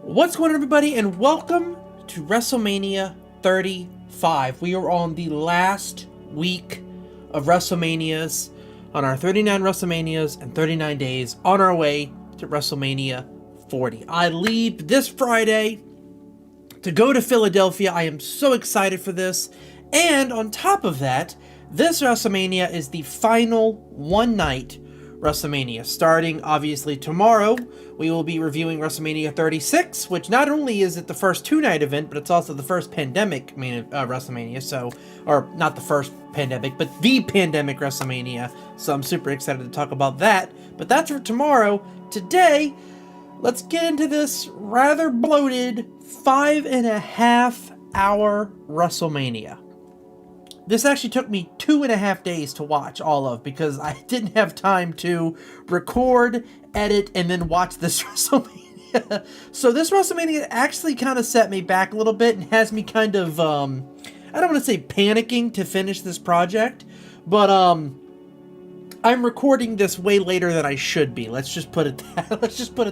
What's going on, everybody, and welcome to Wrestlemania 35. We are on the last week of WrestleManias, on our 39 WrestleManias and 39 days on our way to WrestleMania 40. I leave this Friday to go to Philadelphia. I am so excited for this. And on top of that, this WrestleMania is the final one-night WrestleMania. Starting, obviously, tomorrow, we will be reviewing WrestleMania 36, which not only is it the first two-night event, but it's also the first pandemic WrestleMania, or not the first pandemic, but the pandemic WrestleMania, so I'm super excited to talk about that. But that's for tomorrow. Today, let's get into this rather bloated 5.5-hour WrestleMania. This actually took me 2.5 days to watch all of because I didn't have time to record, edit, and then watch this WrestleMania. So this WrestleMania actually kind of set me back a little bit and has me kind of, I don't want to say panicking to finish this project, but I'm recording this way later than I should be. Let's just put it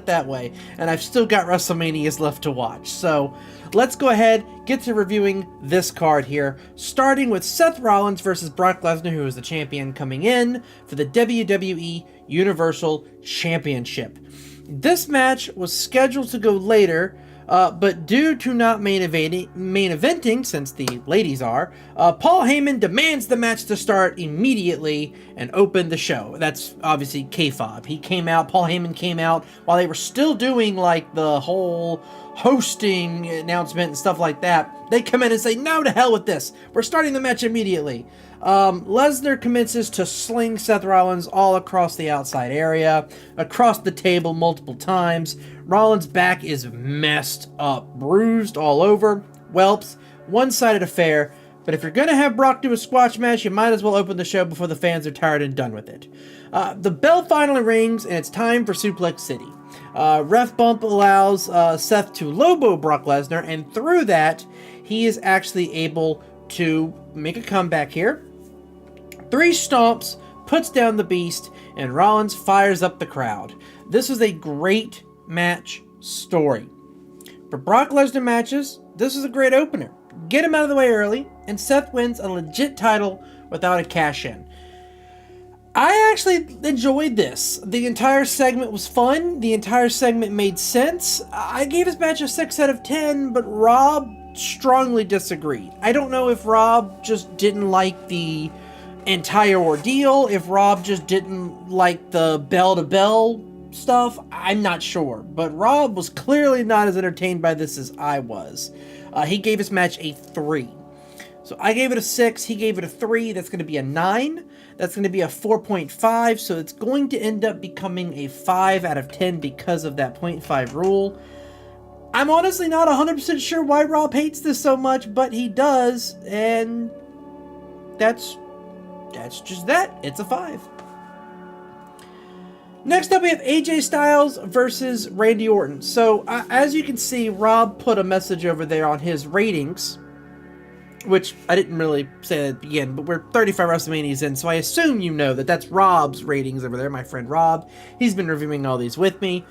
that way. And I've still got WrestleManias left to watch. So let's go ahead, get to reviewing this card here, starting with Seth Rollins versus Brock Lesnar, who is the champion coming in for the WWE Universal Championship. This match was scheduled to go later, but due to not main eventing, since the ladies are, Paul Heyman demands the match to start immediately and open the show. That's obviously kayfabe. Paul Heyman came out while they were still doing like the whole hosting announcement and stuff like that. They come in and say, no, to hell with this. We're starting the match immediately. Lesnar commences to sling Seth Rollins all across the outside area, across the table multiple times. Rollins' back is messed up, bruised all over, whelps, one-sided affair. But if you're going to have Brock do a squash match, you might as well open the show before the fans are tired and done with it. The bell finally rings, and it's time for Suplex City. Ref bump allows Seth to low-blow Brock Lesnar, and through that, he is actually able to make a comeback here. 3 stomps, puts down the beast, and Rollins fires up the crowd. This is a great match story. For Brock Lesnar matches, this is a great opener. Get him out of the way early, and Seth wins a legit title without a cash-in. I actually enjoyed this. The entire segment was fun. The entire segment made sense. I gave this match a 6 out of 10, but Rob strongly disagreed. I don't know if Rob just didn't like the entire ordeal, if Rob just didn't like the bell-to-bell stuff. I'm not sure, but Rob was clearly not as entertained by this as I was. He gave his match a 3. So I gave it a 6, he gave it a 3, that's going to be a 9, that's going to be a 4.5, so it's going to end up becoming a 5 out of 10 because of that 0.5 rule. I'm honestly not 100% sure why Rob hates this so much, but he does, and that's just that. It's a 5. Next up, we have AJ Styles versus Randy Orton. So, as you can see, Rob put a message over there on his ratings, which I didn't really say at the beginning, but we're 35 WrestleManias in, so I assume you know that that's Rob's ratings over there, my friend Rob. He's been reviewing all these with me.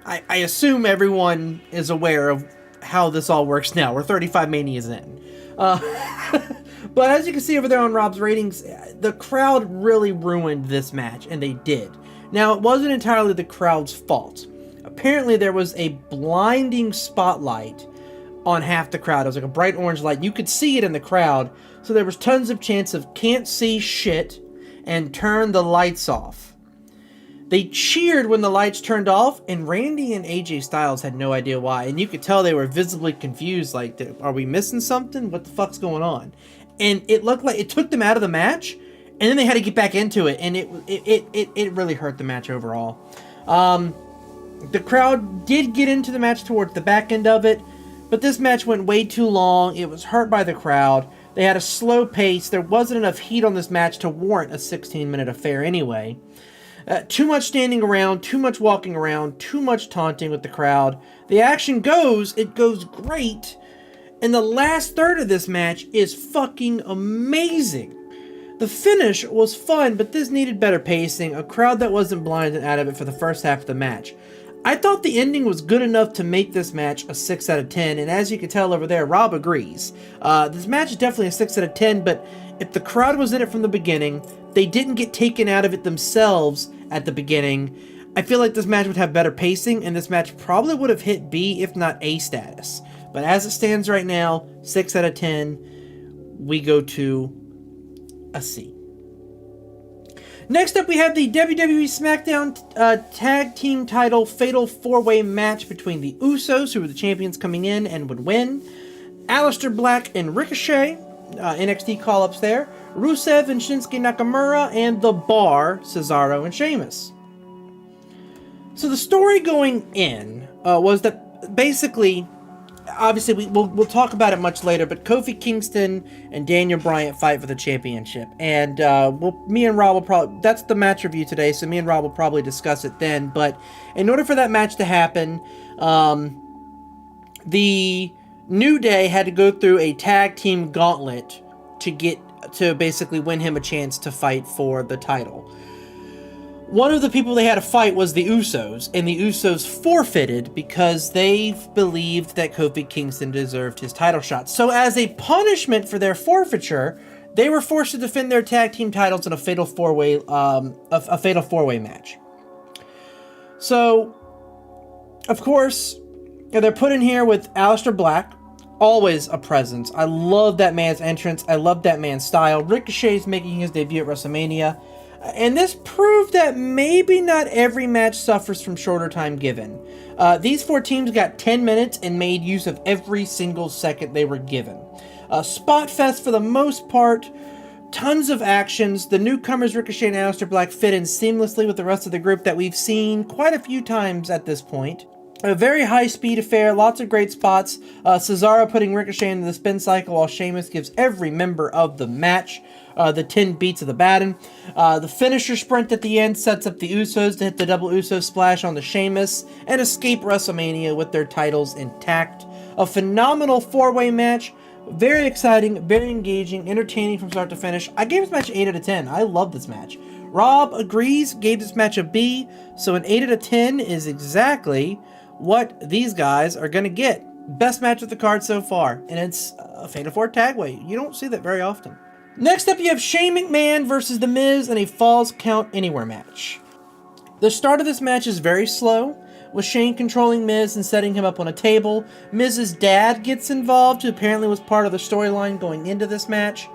I assume everyone is aware of how this all works now. We're 35 Manias in. But as you can see over there on Rob's ratings, the crowd really ruined this match, and they did. Now, it wasn't entirely the crowd's fault. Apparently, there was a blinding spotlight on half the crowd. It was like a bright orange light. You could see it in the crowd, so there was tons of chance of can't see shit and turn the lights off. They cheered when the lights turned off, and Randy and AJ Styles had no idea why, and you could tell they were visibly confused, like, are we missing something? What the fuck's going on? And it looked like it took them out of the match, and then they had to get back into it, and it really hurt the match overall. The crowd did get into the match towards the back end of it, but this match went way too long. It was hurt by the crowd. They had a slow pace. There wasn't enough heat on this match to warrant a 16-minute affair anyway. Too much standing around, too much walking around, too much taunting with the crowd. The action goes, it goes great, and the last third of this match is fucking amazing. The finish was fun, but this needed better pacing, a crowd that wasn't blinded out of it for the first half of the match. I thought the ending was good enough to make this match a 6 out of 10, and as you can tell over there, Rob agrees. This match is definitely a 6 out of 10, but if the crowd was in it from the beginning, they didn't get taken out of it themselves at the beginning, I feel like this match would have better pacing, and this match probably would have hit B, if not A status. But as it stands right now, 6 out of 10, we go to a C. Next up, we have the WWE SmackDown Tag Team Title Fatal 4-Way match between the Usos, who were the champions coming in and would win, Aleister Black and Ricochet, NXT call-ups there, Rusev and Shinsuke Nakamura, and The Bar, Cesaro and Sheamus. So the story going in was that basically, obviously we'll talk about it much later, but Kofi Kingston and Daniel Bryan fight for the championship, and me and Rob will probably, that's the match review today, so me and Rob will probably discuss it then. But in order for that match to happen, the New Day had to go through a tag team gauntlet to basically win him a chance to fight for the title. One of the people they had to fight was the Usos, and the Usos forfeited because they believed that Kofi Kingston deserved his title shot. So as a punishment for their forfeiture, they were forced to defend their tag team titles in a fatal four-way match. So, of course, they're put in here with Aleister Black, always a presence. I love that man's entrance. I love that man's style. Ricochet's making his debut at WrestleMania. And this proved that maybe not every match suffers from shorter time given. These four teams got 10 minutes and made use of every single second they were given. Spot fest for the most part, tons of actions. The newcomers Ricochet and Aleister Black fit in seamlessly with the rest of the group that we've seen quite a few times at this point. A very high-speed affair, lots of great spots. Cesaro putting Ricochet into the spin cycle while Sheamus gives every member of the match the 10 beats of the baton. The finisher sprint at the end sets up the Usos to hit the double Uso splash on the Sheamus and escape WrestleMania with their titles intact. A phenomenal four-way match. Very exciting, very engaging, entertaining from start to finish. I gave this match 8 out of 10. I love this match. Rob agrees, gave this match a B, so an 8 out of 10 is exactly what these guys are going to get. Best match of the card so far, and it's a Fatal 4 tagway. You don't see that very often. Next up, you have Shane McMahon versus The Miz in a Falls Count Anywhere match. The start of this match is very slow, with Shane controlling Miz and setting him up on a table. Miz's dad gets involved, who apparently was part of the storyline going into this match.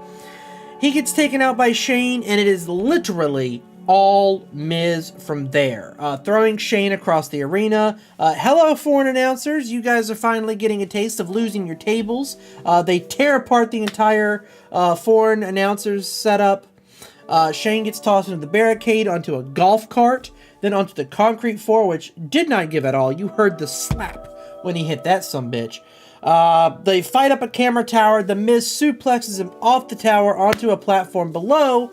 He gets taken out by Shane, and it is literally all Miz from there. Throwing Shane across the arena. Hello, foreign announcers. You guys are finally getting a taste of losing your tables. They tear apart the entire foreign announcers setup. Shane gets tossed into the barricade, onto a golf cart, then onto the concrete floor, which did not give at all. You heard the slap when he hit that sumbitch. They fight up a camera tower. The Miz suplexes him off the tower onto a platform below.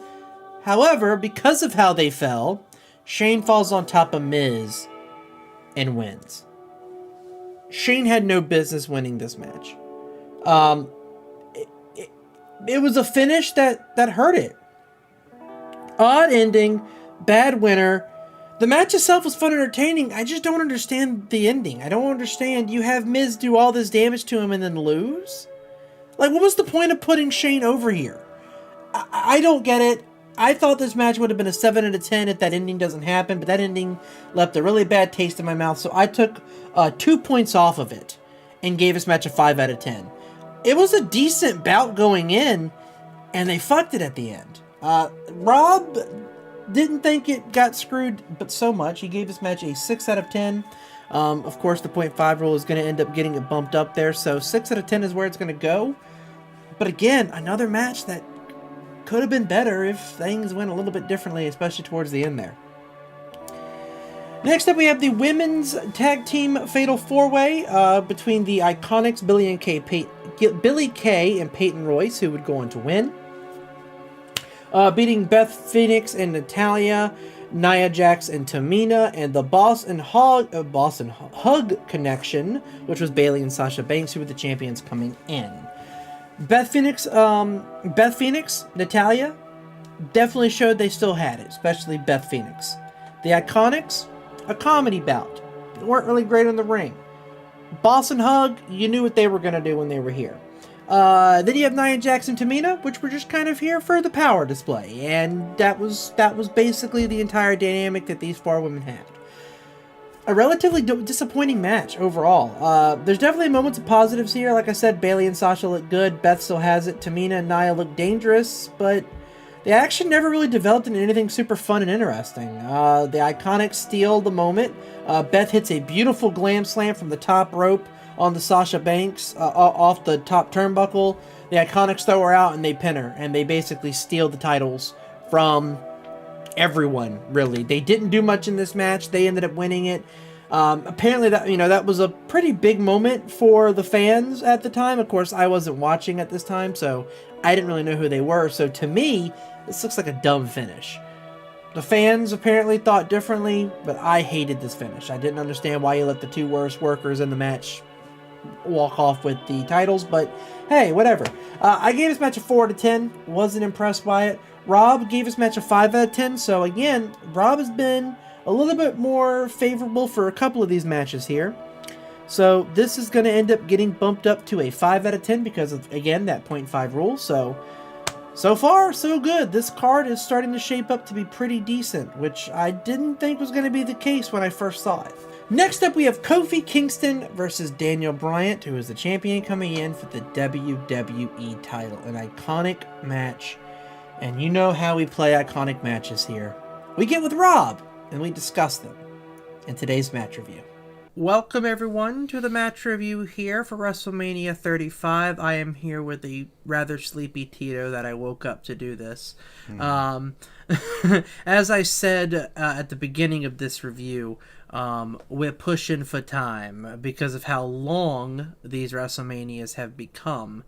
However, because of how they fell, Shane falls on top of Miz and wins. Shane had no business winning this match. It was a finish that hurt it. Odd ending, bad winner. The match itself was fun and entertaining. I just don't understand the ending. I don't understand. You have Miz do all this damage to him and then lose? Like, what was the point of putting Shane over here? I don't get it. I thought this match would have been a 7 out of 10 if that ending doesn't happen, but that ending left a really bad taste in my mouth, so I took 2 points off of it and gave this match a 5 out of 10. It was a decent bout going in, and they fucked it at the end. Rob didn't think it got screwed but so much. He gave this match a 6 out of 10. Of course, the 0.5 rule is going to end up getting it bumped up there, so 6 out of 10 is where it's going to go. But again, another match that could have been better if things went a little bit differently, especially towards the end there. Next up, we have the Women's Tag Team Fatal 4-Way between the Iconics, Billie Kay and Peyton Royce, who would go on to win. Beating Beth Phoenix and Natalya, Nia Jax and Tamina, and the Boss and Hug Connection, which was Bayley and Sasha Banks, who were the champions coming in. Beth Phoenix, Natalya, definitely showed they still had it, especially Beth Phoenix. The Iconics, a comedy bout. weren't really great in the ring. Boss and Hug, you knew what they were going to do when they were here. Then you have Nia Jax and Tamina, which were just kind of here for the power display, and that was basically the entire dynamic that these 4 women had. A relatively disappointing match overall. There's definitely moments of positives here. Like I said, Bayley and Sasha look good. Beth still has it. Tamina and Nia look dangerous, but the action never really developed into anything super fun and interesting. The Iconics steal the moment. Beth hits a beautiful glam slam from the top rope on the Sasha Banks off the top turnbuckle. The Iconics throw her out and they pin her, and they basically steal the titles from everyone, really. They didn't do much in this match. They ended up winning it. Apparently that was a pretty big moment for the fans at the time. Of course, I wasn't watching at this time, so I didn't really know who they were. So to me, this looks like a dumb finish. The fans apparently thought differently, but I hated this finish. I didn't understand why you let the 2 worst workers in the match walk off with the titles, but hey, whatever. I gave this match a 4 out of 10. Wasn't impressed by it. Rob gave this match a 5 out of 10, so again, Rob has been a little bit more favorable for a couple of these matches here. So this is going to end up getting bumped up to a 5 out of 10 because of, again, that 0.5 rule. So far, so good. This card is starting to shape up to be pretty decent, which I didn't think was going to be the case when I first saw it. Next up, we have Kofi Kingston versus Daniel Bryan, who is the champion coming in for the WWE title. An iconic match. And you know how we play iconic matches here. We get with Rob, and we discuss them in today's match review. Welcome, everyone, to the match review here for WrestleMania 35. I am here with a rather sleepy Tito that I woke up to do this. As I said at the beginning of this review, we're pushing for time because of how long these WrestleManias have become.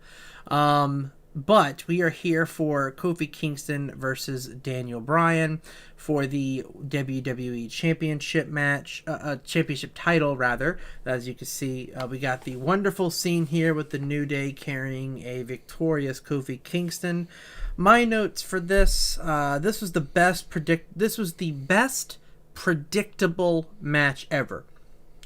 But we are here for Kofi Kingston versus Daniel Bryan for the WWE Championship match, championship title rather. As you can see, we got the wonderful scene here with the New Day carrying a victorious Kofi Kingston. My notes for this: this was the best predictable match ever.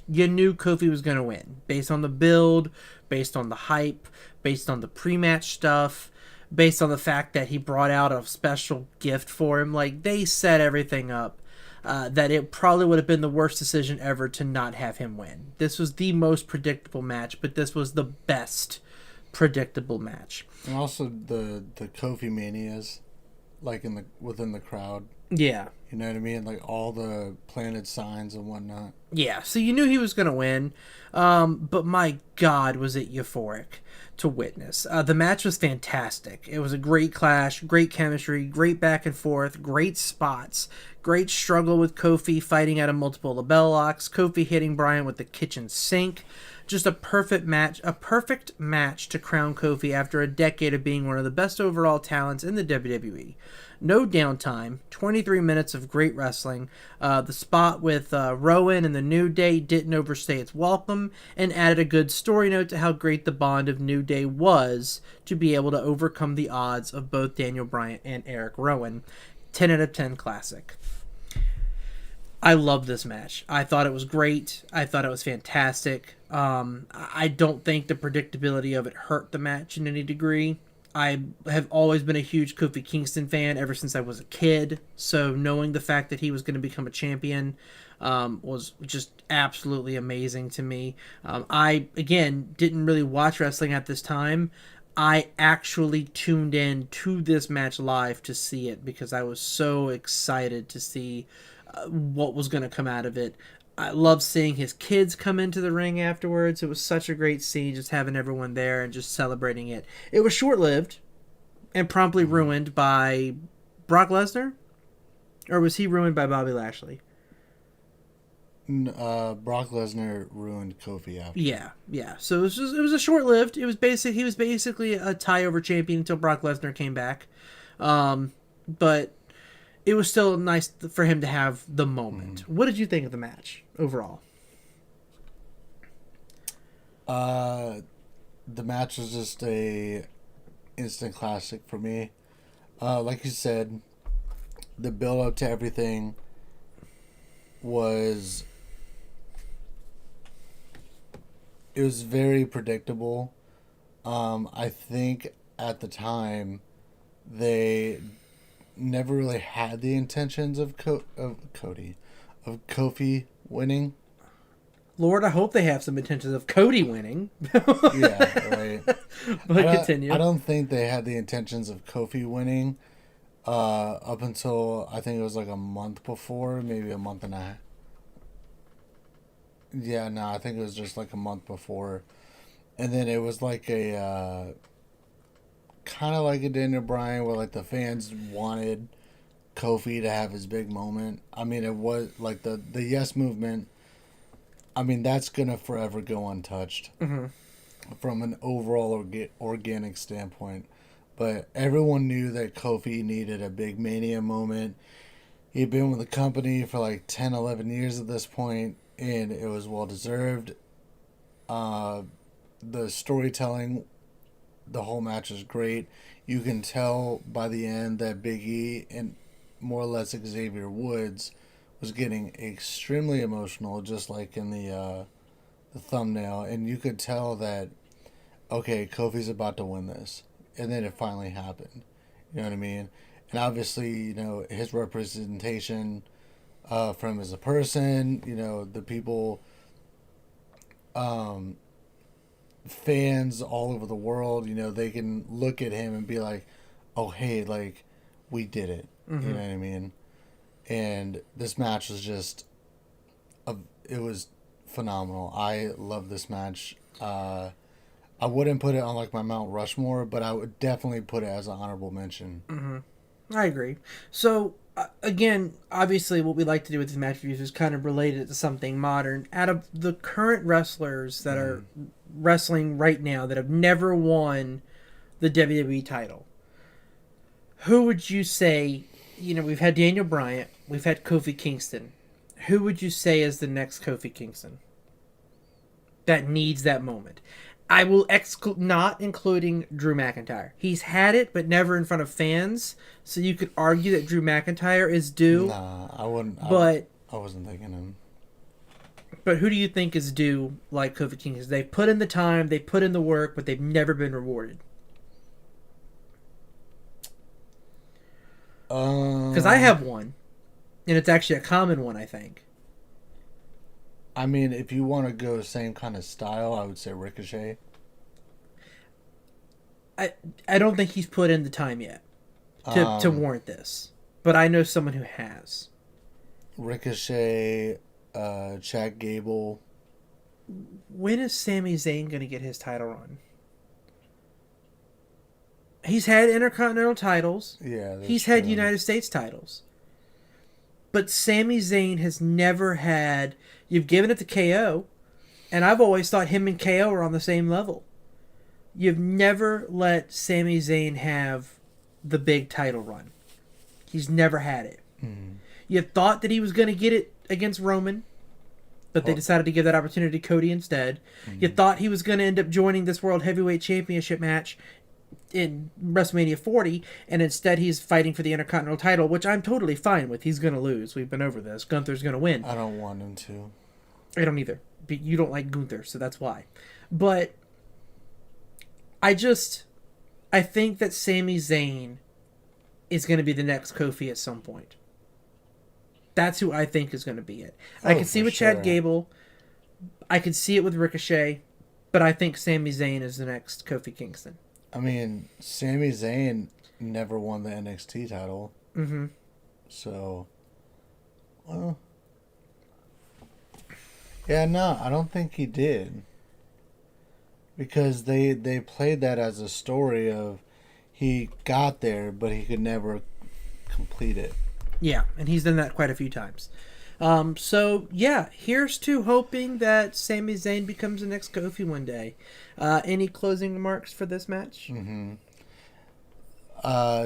You knew Kofi was going to win based on the build, based on the hype, based on the pre-match stuff, based on the fact that he brought out a special gift for him. Like, they set everything up that it probably would have been the worst decision ever to not have him win. This was the most predictable match, but this was the best predictable match. And also the Kofi-manias, like within the crowd. Yeah. You know what I mean? Like all the planted signs and whatnot. Yeah, so you knew he was going to win, but my God, was it euphoric to witness. The match was fantastic. It was a great clash, great chemistry, great back and forth, great spots, great struggle with Kofi fighting out of multiple label locks, Kofi hitting Bryan with the kitchen sink. Just a perfect match to crown Kofi after a decade of being one of the best overall talents in the WWE. No downtime, 23 minutes of great wrestling. The spot with Rowan and the New Day didn't overstay its welcome and added a good story note to how great the bond of New Day was to be able to overcome the odds of both Daniel Bryan and Eric Rowan. 10 out of 10 classic. I love this match. I thought it was great. I thought it was fantastic. I don't think the predictability of it hurt the match in any degree. I have always been a huge Kofi Kingston fan ever since I was a kid, so knowing the fact that he was going to become a champion was just absolutely amazing to me. I, again, didn't really watch wrestling at this time. I actually tuned in to this match live to see it because I was so excited to see what was going to come out of it. I loved seeing his kids come into the ring afterwards. It was such a great scene, just having everyone there and just celebrating it. It was short-lived and promptly ruined by Brock Lesnar? Or was he ruined by Bobby Lashley? Brock Lesnar ruined Kofi after. Yeah. So it was a short-lived. He was basically a tie-over champion until Brock Lesnar came back. But it was still nice for him to have the moment. What did you think of the match overall? The match was just a instant classic for me. Like you said, the build up to everything was it was very predictable. I think at the time they never really had the intentions of Kofi winning. Lord, I hope they have some intentions of Cody winning. Yeah, right. But continue. I don't think they had the intentions of Kofi winning up until I think it was like a month before, maybe a month and a half. Yeah, no, I think it was just like a month before. And then it was like a kind of like a Daniel Bryan where like the fans wanted Kofi to have his big moment. I mean, it was like the Yes movement. I mean, that's gonna forever go untouched from an overall organic standpoint. But everyone knew that Kofi needed a big Mania moment. He'd been with the company for like 10, 11 years at this point, and it was well deserved. The storytelling, the whole match is great. You can tell by the end that Big E and more or less Xavier Woods was getting extremely emotional, just like in the thumbnail, and you could tell that okay, Kofi's about to win this, and then it finally happened. You know what I mean? And obviously, you know, his representation from as a person, you know, the people, um, fans all over the world, you know, they can look at him and be like, oh, hey, like, we did it. You know what I mean? And this match was just, it was phenomenal. I love this match. I wouldn't put it on like my Mount Rushmore, but I would definitely put it as an honorable mention. I agree. So, again, obviously, what we like to do with these match reviews is kind of related to something modern. Out of the current wrestlers that are wrestling right now that have never won the WWE title, who would you say, you know, we've had Daniel Bryan, we've had Kofi Kingston. Who would you say is the next Kofi Kingston that needs that moment? I will exclude, not including Drew McIntyre. He's had it, but never in front of fans. So you could argue that Drew McIntyre is due. Nah, I wouldn't. But I wasn't thinking him. But who do you think is due like Kofi Kingston? They've put in the time, they put in the work, but they've never been rewarded. Because I have one, and it's actually a common one, I think. I mean, if you want to go same kind of style, I would say Ricochet. I don't think he's put in the time yet to warrant this, but I know someone who has. Ricochet, Chad Gable. When is Sami Zayn going to get his title run? He's had Intercontinental titles. Yeah, he's had United States titles. But Sami Zayn has never had... You've given it to KO, and I've always thought him and KO are on the same level. You've never let Sami Zayn have the big title run. He's never had it. Mm-hmm. You thought that he was going to get it against Roman, but they decided to give that opportunity to Cody instead. Mm-hmm. You thought he was going to end up joining this World Heavyweight Championship match in WrestleMania 40, and instead he's fighting for the Intercontinental title, which I'm totally fine with. He's going to lose. We've been over this. Gunther's going to win. I don't want him to. I don't either. But you don't like Gunther, so that's why. But I think that Sami Zayn is going to be the next Kofi at some point. That's who I think is going to be it. I can see with Chad Gable. I can see it with Ricochet. But I think Sami Zayn is the next Kofi Kingston. I mean, Sami Zayn never won the NXT title. Mm-hmm. So, well... Yeah, no, I don't think he did. Because they played that as a story of he got there, but he could never complete it. Yeah, and he's done that quite a few times. So, yeah, here's to hoping that Sami Zayn becomes the next Kofi one day. Any closing remarks for this match? Mm-hmm.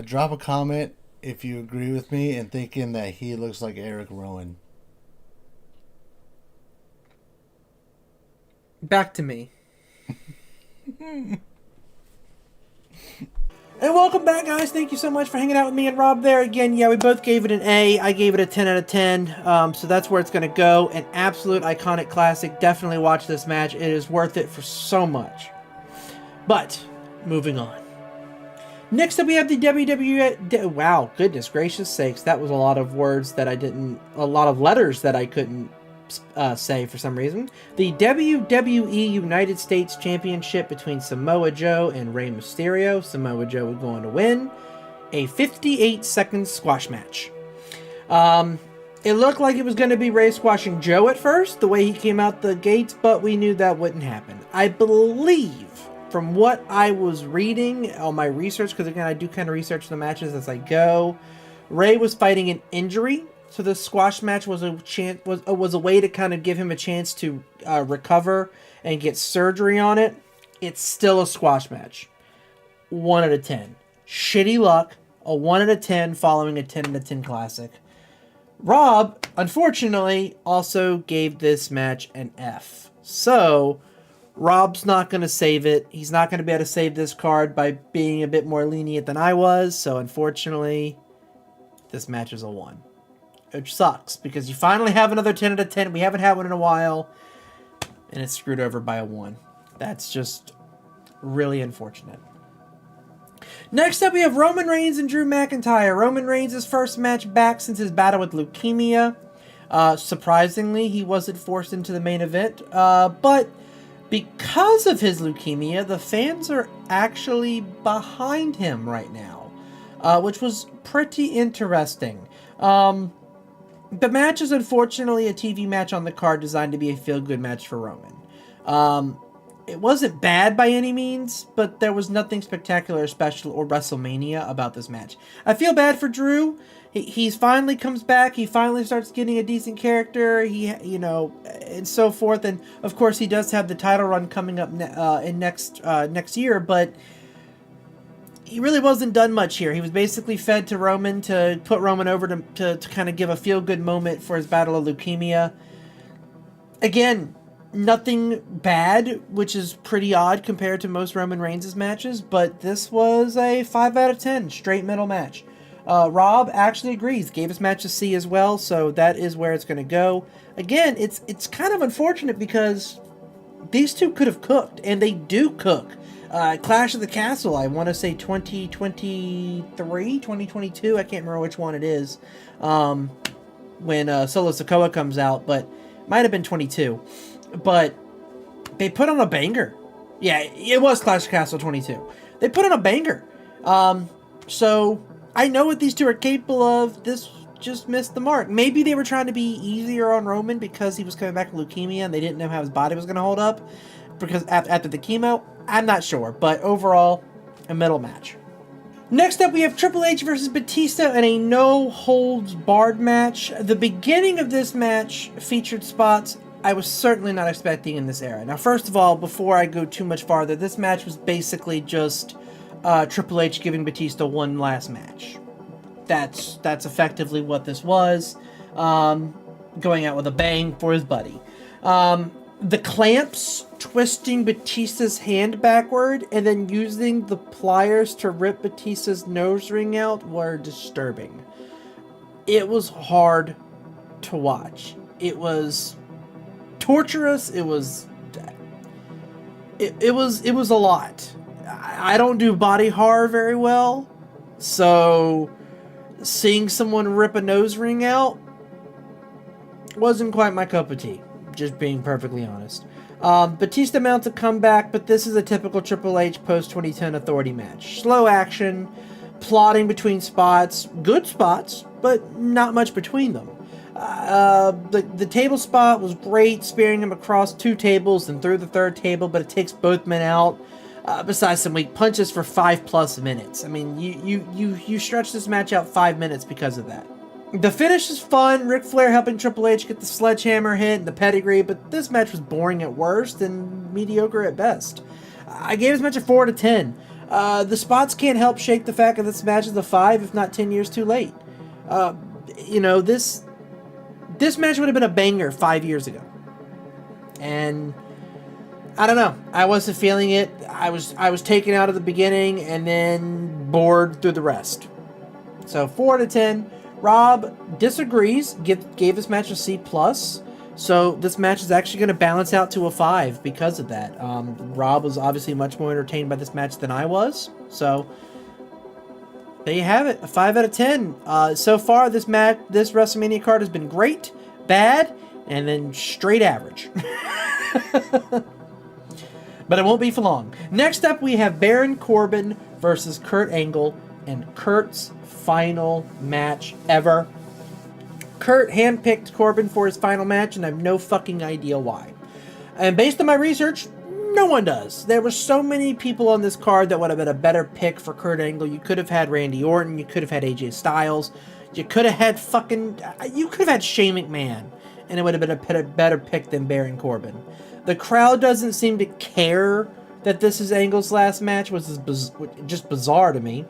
Drop a comment if you agree with me in thinking that he looks like Eric Rowan. Back to me. And welcome back, guys. Thank you so much for hanging out with me and Rob there. Again, yeah, we both gave it an A. I gave it a 10 out of 10. So that's where it's going to go. An absolute iconic classic. Definitely watch this match. It is worth it for so much. But, moving on. Next up, we have the WWE... Wow, goodness gracious sakes. That was a lot of words that I didn't... A lot of letters that I couldn't say for some reason. The WWE United States Championship between Samoa Joe and Rey Mysterio. Samoa Joe was going to win a 58-second squash match. It looked like it was going to be Rey squashing Joe at first, the way he came out the gates, but we knew that wouldn't happen. I believe, from what I was reading on my research, because again, I do kind of research the matches as I go, Rey was fighting an injury. So the squash match was a way to kind of give him a chance to recover and get surgery on it. It's still a squash match. 1 out of 10. Shitty luck. A 1 out of 10 following a 10 out of 10 classic. Rob, unfortunately, also gave this match an F. So, Rob's not going to save it. He's not going to be able to save this card by being a bit more lenient than I was. So, unfortunately, this match is a 1. Which sucks, because you finally have another 10 out of 10. We haven't had one in a while, and it's screwed over by a 1. That's just really unfortunate. Next up, we have Roman Reigns and Drew McIntyre. Roman Reigns' first match back since his battle with leukemia. Surprisingly, he wasn't forced into the main event, but because of his leukemia, the fans are actually behind him right now, which was pretty interesting. The match is unfortunately a TV match on the card designed to be a feel-good match for Roman. It wasn't bad by any means, but there was nothing spectacular, special, or Wrestlemania about this match. I feel bad for Drew. He's finally comes back. He finally starts getting a decent character. And so forth. And of course, he does have the title run coming up in next year, but he really wasn't done much here. He was basically fed to Roman to put Roman over to kind of give a feel-good moment for his battle of leukemia. Again, nothing bad, which is pretty odd compared to most Roman Reigns' matches, but this was a 5 out of 10 straight middle match. Rob actually agrees, gave his match a C as well, so that is where it's going to go. Again, it's kind of unfortunate because these two could have cooked, and they do cook. Clash of the Castle, I want to say 2023, 2022, I can't remember which one it is, when Solo Sikoa comes out, but might have been 22. But they put on a banger. Yeah, it was Clash of the Castle 22. They put on a banger. So I know what these two are capable of. This just missed the mark. Maybe they were trying to be easier on Roman because he was coming back with leukemia and they didn't know how his body was going to hold up because after the chemo. I'm not sure, but overall, a middle match. Next up, we have Triple H versus Batista in a no-holds-barred match. The beginning of this match featured spots I was certainly not expecting in this era. Now, first of all, before I go too much farther, this match was basically just Triple H giving Batista one last match. That's effectively what this was. Going out with a bang for his buddy. The clamps twisting Batista's hand backward and then using the pliers to rip Batista's nose ring out were disturbing. It was hard to watch. It was torturous. It was a lot. I don't do body horror very well, so seeing someone rip a nose ring out wasn't quite my cup of tea. Just being perfectly honest. Batista mounts a comeback, but this is a typical Triple H post-2010 Authority match. Slow action, plotting between spots, good spots, but not much between them. The table spot was great, spearing him across 2 tables and through the 3rd table, but it takes both men out. Besides some weak punches for 5+ minutes. I mean, you stretch this match out 5 minutes because of that. The finish is fun, Ric Flair helping Triple H get the sledgehammer hit and the pedigree, but this match was boring at worst and mediocre at best. I gave this match a 4 out of 10. The spots can't help shake the fact that this match is a 5, if not 10 years too late. This match would have been a banger 5 years ago. And I don't know. I wasn't feeling it. I was taken out at the beginning, and then bored through the rest. So 4 out of 10. Rob disagrees, gave this match a C+. So this match is actually going to balance out to a 5 because of that. Rob was obviously much more entertained by this match than I was. So there you have it, a 5 out of 10. So far, this WrestleMania card has been great, bad, and then straight average. But it won't be for long. Next up, we have Baron Corbin versus Kurt Angle, and Kurt's final match ever. Kurt handpicked Corbin for his final match, and I have no fucking idea why. And based on my research, no one does. There were so many people on this card that would have been a better pick for Kurt Angle. You could have had Randy Orton. You could have had AJ Styles. You could have had Shane McMahon, and it would have been a better pick than Baron Corbin. The crowd doesn't seem to care that this is Angle's last match, which is just bizarre to me.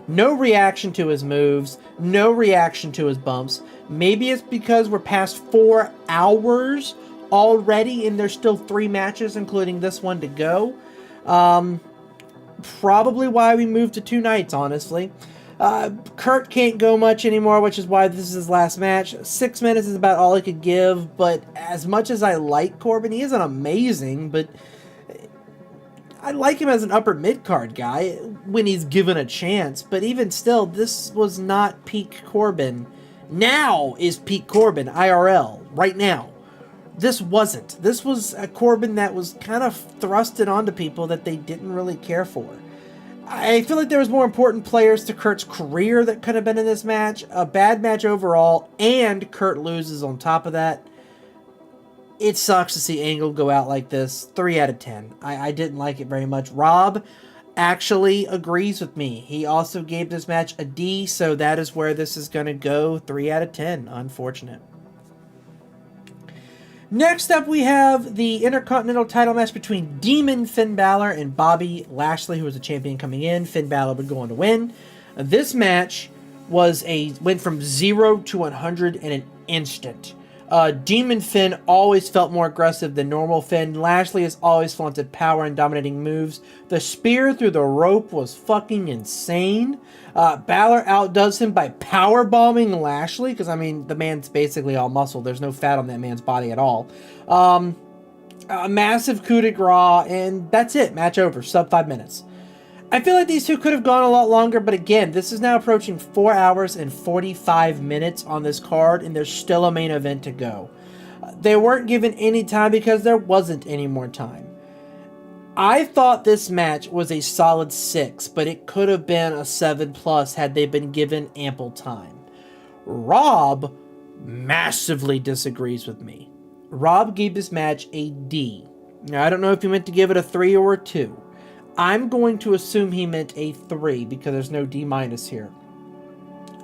No reaction to his moves. No reaction to his bumps. Maybe it's because we're past 4 hours already and there's still 3 matches, including this one, to go. Probably why we moved to 2 nights, honestly. Kurt can't go much anymore, which is why this is his last match. 6 minutes is about all he could give, but as much as I like Corbin, he isn't amazing, but I like him as an upper mid-card guy when he's given a chance, but even still, this was not peak Corbin. Now is peak Corbin, IRL, right now. This wasn't. This was a Corbin that was kind of thrusted onto people that they didn't really care for. I feel like there was more important players to Kurt's career that could have been in this match. A bad match overall, and Kurt loses on top of that. It sucks to see Angle go out like this. 3 out of 10. I didn't like it very much. Rob actually agrees with me. He also gave this match a D, so that is where this is going to go. 3 out of 10. Unfortunate. Next up, we have the Intercontinental title match between Demon Finn Balor and Bobby Lashley, who was the champion coming in. Finn Balor would go on to win. This match went from 0 to 100 in an instant. Demon Finn always felt more aggressive than normal Finn. Lashley has always flaunted power and dominating moves. The spear through the rope was fucking insane. Balor outdoes him by power bombing Lashley, because I mean the man's basically all muscle. There's no fat on that man's body at all. A massive coup de grace, and that's it. Match over. Sub 5 minutes. I feel like these two could have gone a lot longer, but again, this is now approaching 4 hours and 45 minutes on this card, and there's still a main event to go. They weren't given any time because there wasn't any more time. I thought this match was a solid 6, but it could have been a 7+ had they been given ample time. Rob massively disagrees with me. Rob gave this match a D. Now, I don't know if he meant to give it a 3 or a 2. I'm going to assume he meant a 3 because there's no D- here.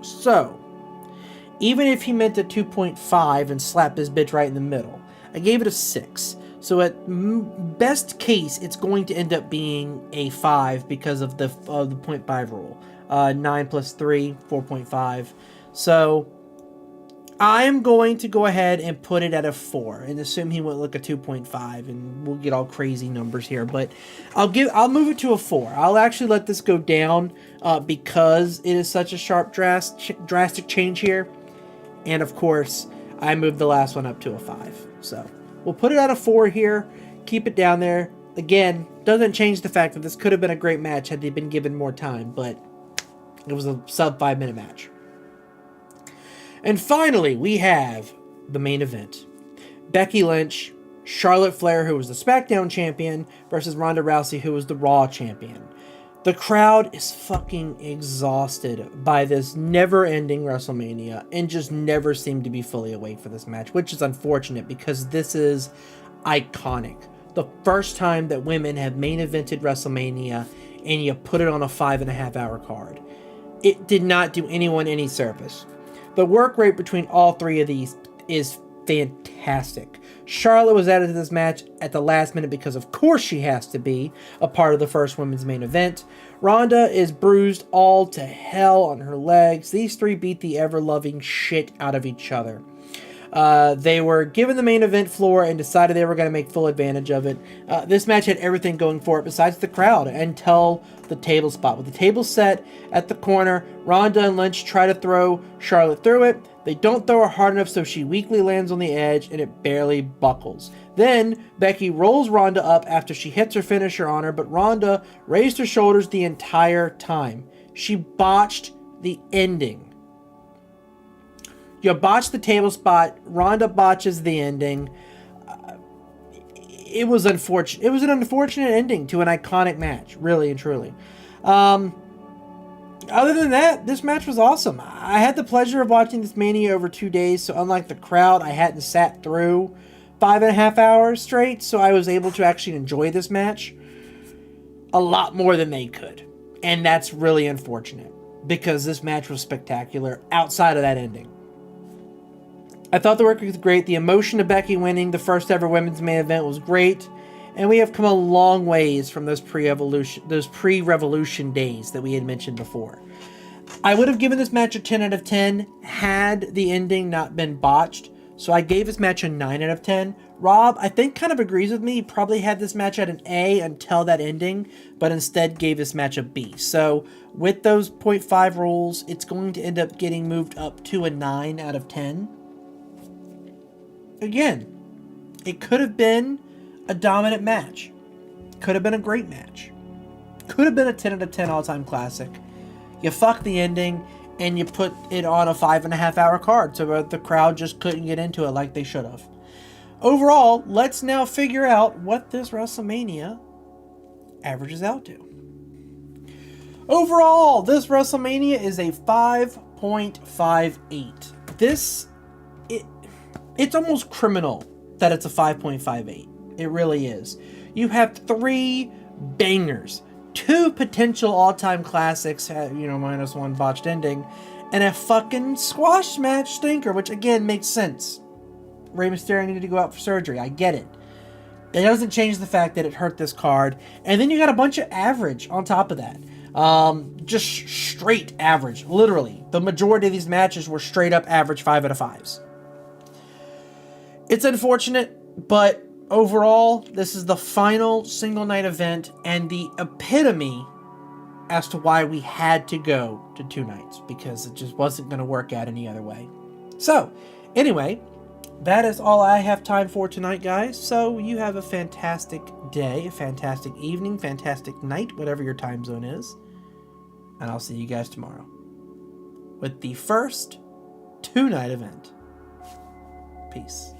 So, even if he meant a 2.5 and slapped this bitch right in the middle, I gave it a 6. So at best case, it's going to end up being a 5 because of the 0.5 rule. 9 plus 3, 4.5. So I'm going to go ahead and put it at a 4 and assume he went like a 2.5, and we'll get all crazy numbers here, but I'll move it to a 4. I'll actually let this go down because it is such a sharp drastic change here. And of course, I moved the last one up to a 5. So we'll put it at a 4 here, keep it down there. Again, doesn't change the fact that this could have been a great match had they been given more time, but it was a sub 5 minute match. And finally, we have the main event. Becky Lynch, Charlotte Flair, who was the SmackDown champion, versus Ronda Rousey, who was the Raw champion. The crowd is fucking exhausted by this never-ending WrestleMania and just never seem to be fully awake for this match, which is unfortunate because this is iconic. The first time that women have main evented WrestleMania and you put it on a 5.5 hour card. It did not do anyone any service. The work rate between all 3 of these is fantastic. Charlotte was added to this match at the last minute because of course she has to be a part of the first women's main event. Ronda is bruised all to hell on her legs. These 3 beat the ever-loving shit out of each other. They were given the main event floor and decided they were going to make full advantage of it. This match had everything going for it besides the crowd until the table spot. With the table set at the corner, Ronda and Lynch try to throw Charlotte through it. They don't throw her hard enough, so she weakly lands on the edge and it barely buckles. Then Becky rolls Ronda up after she hits her finisher on her, but Ronda raised her shoulders the entire time. She botched the ending. You botched the table spot. Ronda botches the ending. It was unfortunate. It was an unfortunate ending to an iconic match, really and truly. Other than that, this match was awesome. I had the pleasure of watching this Mania over 2 days, so unlike the crowd, I hadn't sat through 5.5 hours straight, so I was able to actually enjoy this match a lot more than they could. And that's really unfortunate, because this match was spectacular outside of that ending. I thought the work was great. The emotion of Becky winning the first ever women's main event was great. And we have come a long ways from those pre-revolution days that we had mentioned before. I would have given this match a 10 out of 10 had the ending not been botched. So I gave this match a 9 out of 10. Rob, I think, kind of agrees with me. He probably had this match at an A until that ending, but instead gave this match a B. So with those 0.5 rules, it's going to end up getting moved up to a 9 out of 10. Again, it could have been a dominant match. Could have been a great match. Could have been a 10 out of 10 all-time classic. You fucked the ending, and you put it on a 5.5 hour card so the crowd just couldn't get into it like they should have. Overall, let's now figure out what this WrestleMania averages out to. Overall, this WrestleMania is a 5.58. It's almost criminal that it's a 5.58. It really is. You have 3 bangers, 2 potential all-time classics, minus 1 botched ending, and a fucking squash match stinker, which again makes sense. Rey Mysterio needed to go out for surgery. I get it. It doesn't change the fact that it hurt this card. And then you got a bunch of average on top of that. Just straight average, literally. The majority of these matches were straight up average 5 out of 5s. It's unfortunate, but overall, this is the final single night event and the epitome as to why we had to go to 2 nights, because it just wasn't going to work out any other way. So, anyway, that is all I have time for tonight, guys. So, you have a fantastic day, a fantastic evening, fantastic night, whatever your time zone is. And I'll see you guys tomorrow with the first 2 night event. Peace.